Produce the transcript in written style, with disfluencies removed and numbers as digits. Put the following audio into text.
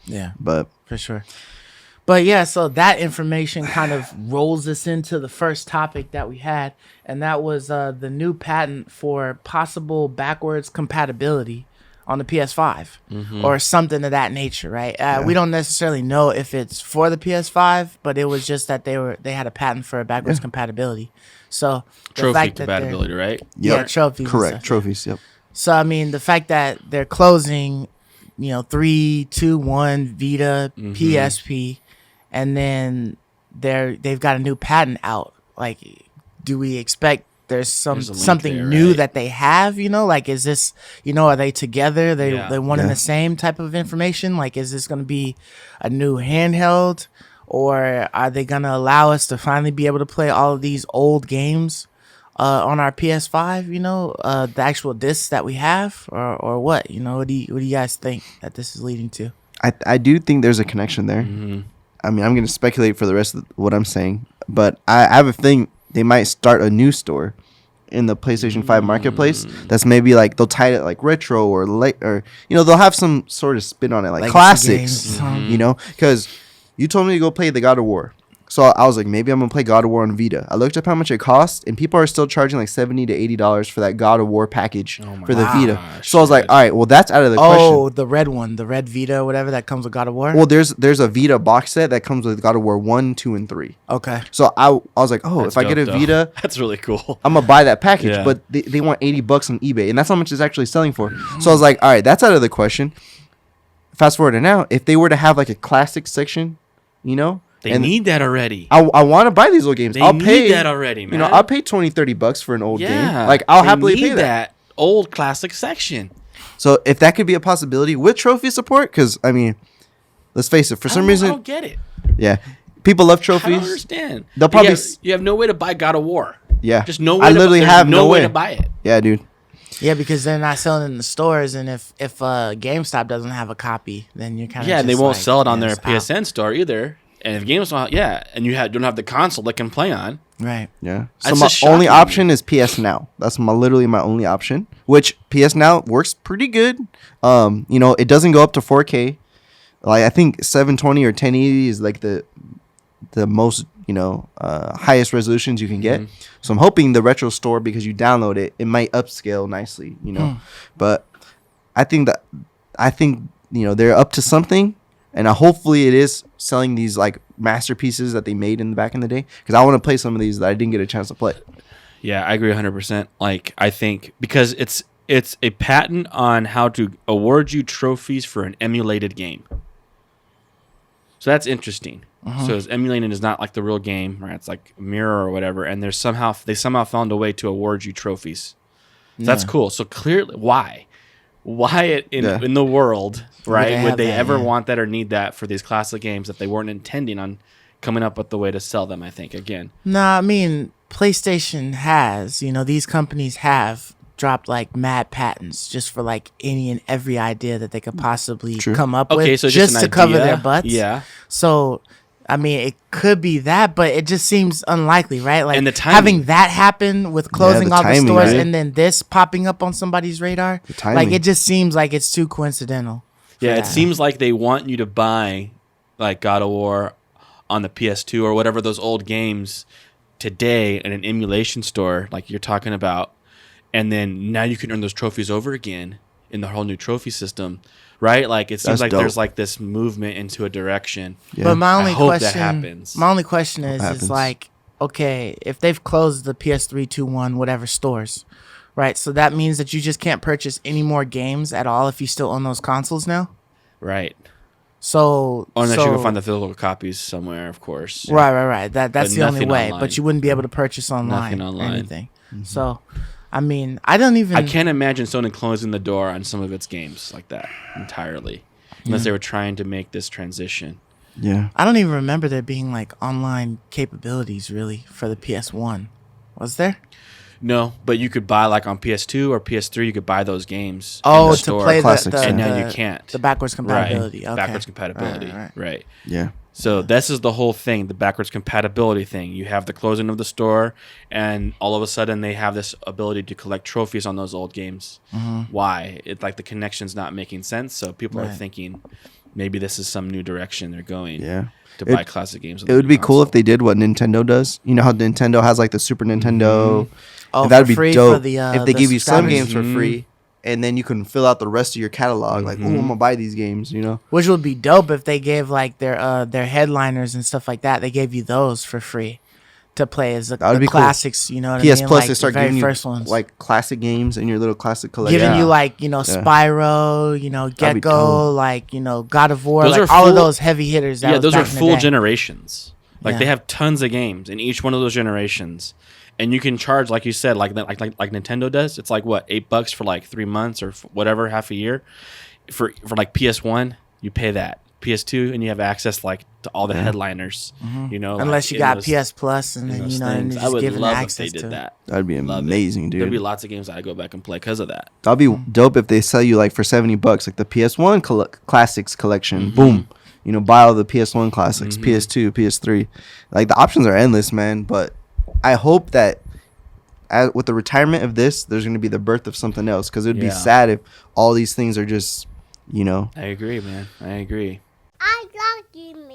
Yeah, But for sure. But yeah, so that information kind of rolls us into the first topic that we had, and that was the new patent for possible backwards compatibility on the PS5 or something of that nature, right? We don't necessarily know if it's for the PS5, but it was just that they had a patent for backwards compatibility. So the Trophy fact that compatibility, right? yeah, trophies, and correct, stuff. trophies. Yep. So I mean, the fact that they're closing, 3, 2, 1 Vita, PSP, and then they've got a new patent out. Like, do we expect there's There's a link something there, new right? that they have? Like, is this are they together? They one and Yeah. the same type of information? Like, is this going to be a new handheld, or are they going to allow us to finally be able to play all of these old games on our PS5? The actual discs that we have, or what? What do you guys think that this is leading to? I do think there's a connection there. I mean, I'm going to speculate for the rest of what I'm saying, but I have a feeling they might start a new store in the PlayStation 5 marketplace. That's maybe like they'll tie it like retro or late, or they'll have some sort of spin on it, like Legacy classics. games. Because you told me to go play the God of War. So I was like, maybe I'm going to play God of War on Vita. I looked up how much it cost, and people are still charging like $70 to $80 for that God of War package for the Vita. So I was like, all right, well, that's out of the question. Oh, the red one, the red Vita, whatever that comes with God of War. Well, there's a Vita box set that comes with God of War 1, 2, and 3. Okay. So I was like, oh, That's if I get a dope, though. Vita, That's really cool. I'm going to buy that package. Yeah. But they want $80 on eBay, and that's how much it's actually selling for. So I was like, all right, that's out of the question. Fast forward to now, if they were to have like a classic section, They need that already. I want to buy these old games. They I'll need pay that already, man. I'll pay $20-$30 for an old game. Yeah. Like I'll They happily need pay that. old classic section. So if that could be a possibility with trophy support, because I mean, let's face it, for some I reason, don't get it. yeah, people love I trophies. don't understand. They'll probably you have no way to buy God of War. Yeah, Just no way. I literally there's have no way way to buy it. Yeah, dude. Yeah, because they're not selling it in the stores, and if GameStop doesn't have a copy, then you're kind of And they won't sell it on their it's out. PSN store either. And if games, and you don't have the console that can play on. Right. Yeah. So That's my just only shocking. option is PS Now. That's literally my only option. Which PS Now works pretty good. It doesn't go up to 4K. Like I think 720 or 1080 is like the most highest resolutions you can get. So I'm hoping the retro store, because you download it, it might upscale nicely. But I think they're up to something. And hopefully it is selling these like masterpieces that they made in the back in the day, because I want to play some of these that I didn't get a chance to play. Yeah, I agree 100%. Like I think because it's a patent on how to award you trophies for an emulated game. So that's interesting. So it's emulating is not like the real game, right? It's like a mirror or whatever, and they somehow found a way to award you trophies. So that's cool. So clearly, why in the world, right? Would they ever want that or need that for these classic games if they weren't intending on coming up with the way to sell them? I think again. Nah, I mean PlayStation has, these companies have dropped like mad patents just for like any and every idea that they could possibly come up with, so just an to cover idea. their butts. Yeah. So, I mean, it could be that, but it just seems unlikely, right? Like And the timing. having that happen with closing all timing, the stores right? and then this popping up on somebody's radar, timing. like it just seems like it's too coincidental. Yeah, for it that. seems like they want you to buy like God of War on the PS2 or whatever those old games today in an emulation store like you're talking about, and then now you can earn those trophies over again in the whole new trophy system, right? Like it seems That's like dope. there's like this movement into a direction. Yeah. But my only I hope that question, happens. my only question is happens. like, okay, if they've closed the PS3, 2, 1, whatever stores, right? So that means that you just can't purchase any more games at all if you still own those consoles now. Right. So Unless you can find the physical copies somewhere, of course. right. That's But the only nothing way. online. But you wouldn't be able to purchase online, Nothing or online. anything. So, I mean, I don't even. I can't imagine Sony closing the door on some of its games like that entirely, unless they were trying to make this transition. Yeah. I don't even remember there being like online capabilities really for the PS1. Was there? No, but you could buy like on PS2 or PS3. You could buy those games. in Oh, the to store. play Classics, the and now you can't. the backwards compatibility. Right. Okay. Backwards compatibility. Right. Right. Yeah. So this is the whole thing, the backwards compatibility thing. You have the closing of the store, and all of a sudden they have this ability to collect trophies on those old games. Why? It's like the connection's not making sense. So people are thinking maybe this is some new direction they're going. Yeah. To buy classic games. It would be cool if they did what Nintendo does. You know how Nintendo has like the Super Nintendo. Oh, that'd be for free dope for the, if they the give you some subscribers? games for free, and then you can fill out the rest of your catalog. Like, oh, I'm gonna buy these games. You know, Which would be dope if they gave like their headliners and stuff like that. They gave you those for free to play as the be cool. classics. You know what PS I mean? Plus Like they start the very giving first you ones. like classic games in your little classic collection. Giving Yeah. you like Spyro, That'd be Gecko, like God of War, Those like are all of full- those heavy hitters. That Yeah, was those are back in the full day. generations. Like Yeah. they have tons of games in each one of those generations, and you can charge, like you said, like Nintendo does. It's like what, $8 for like 3 months or whatever, half a year. For like PS1, you pay that. PS2, and you have access like to all the headliners. You know, Unless like, you in got those- PS Plus, and in then those and things. I just would giving love if access they to did it. that. That'd be Love it. amazing, dude. There'd be lots of games that I go back and play because of that. That'd be dope if they sell you like for $70, like the PS1 classics collection. Boom, you know, buy all the PS1 classics, PS2, PS3. Like the options are endless, man. But I hope that with the retirement of this, there's going to be the birth of something else. Because it would be Yeah. sad if all these things are just, you know. I agree, man. I agree. I love you.